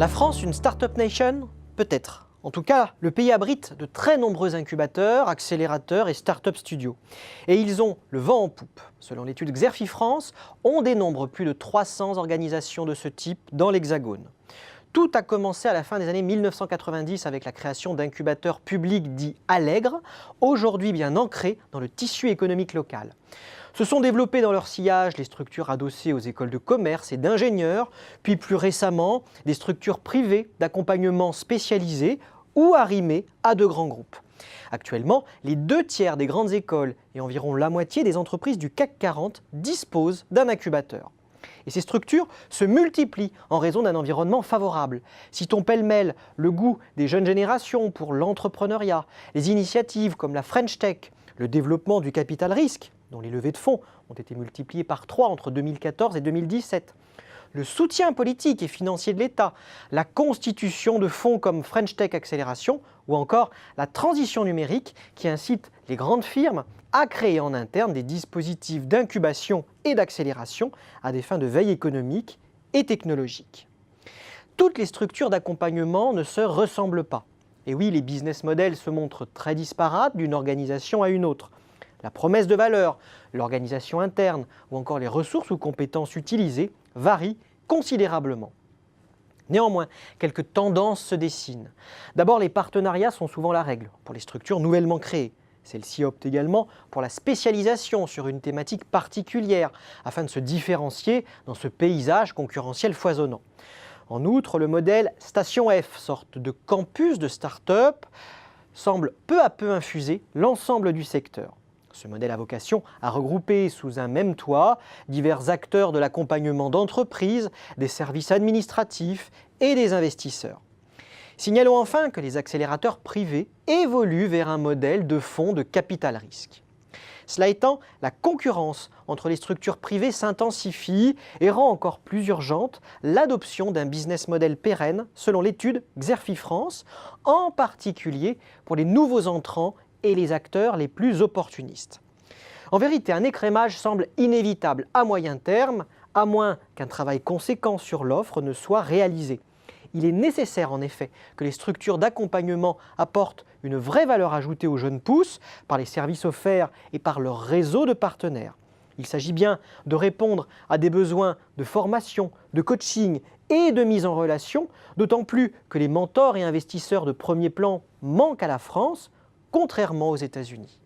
La France, une start-up nation? Peut-être. En tout cas, le pays abrite de très nombreux incubateurs, accélérateurs et start-up studios. Et ils ont le vent en poupe. Selon l'étude Xerfi France, on dénombre plus de 300 organisations de ce type dans l'Hexagone. Tout a commencé à la fin des années 1990 avec la création d'incubateurs publics dits allègres, aujourd'hui bien ancrés dans le tissu économique local. Se sont développées dans leur sillage les structures adossées aux écoles de commerce et d'ingénieurs, puis plus récemment des structures privées d'accompagnement spécialisées ou arrimées à de grands groupes. Actuellement, les 2/3 des grandes écoles et environ la moitié des entreprises du CAC 40 disposent d'un incubateur. Et ces structures se multiplient en raison d'un environnement favorable. Citons pêle-mêle le goût des jeunes générations pour l'entrepreneuriat, les initiatives comme la French Tech, le développement du capital risque, dont les levées de fonds ont été multipliées par 3 entre 2014 et 2017, le soutien politique et financier de l'État, la constitution de fonds comme French Tech Accélération ou encore la transition numérique qui incite les grandes firmes à créer en interne des dispositifs d'incubation et d'accélération à des fins de veille économique et technologique. Toutes les structures d'accompagnement ne se ressemblent pas. Et oui, les business models se montrent très disparates d'une organisation à une autre. La promesse de valeur, l'organisation interne ou encore les ressources ou compétences utilisées varient considérablement. Néanmoins, quelques tendances se dessinent. D'abord, les partenariats sont souvent la règle pour les structures nouvellement créées. Celles-ci optent également pour la spécialisation sur une thématique particulière afin de se différencier dans ce paysage concurrentiel foisonnant. En outre, le modèle Station F, sorte de campus de start-up, semble peu à peu infuser l'ensemble du secteur. Ce modèle a vocation à regrouper sous un même toit divers acteurs de l'accompagnement d'entreprises, des services administratifs et des investisseurs. Signalons enfin que les accélérateurs privés évoluent vers un modèle de fonds de capital risque. Cela étant, la concurrence entre les structures privées s'intensifie et rend encore plus urgente l'adoption d'un business model pérenne selon l'étude Xerfi France, en particulier pour les nouveaux entrants et les acteurs les plus opportunistes. En vérité, un écrémage semble inévitable à moyen terme, à moins qu'un travail conséquent sur l'offre ne soit réalisé. Il est nécessaire en effet que les structures d'accompagnement apportent une vraie valeur ajoutée aux jeunes pousses par les services offerts et par leur réseau de partenaires. Il s'agit bien de répondre à des besoins de formation, de coaching et de mise en relation, d'autant plus que les mentors et investisseurs de premier plan manquent à la France, contrairement aux États-Unis.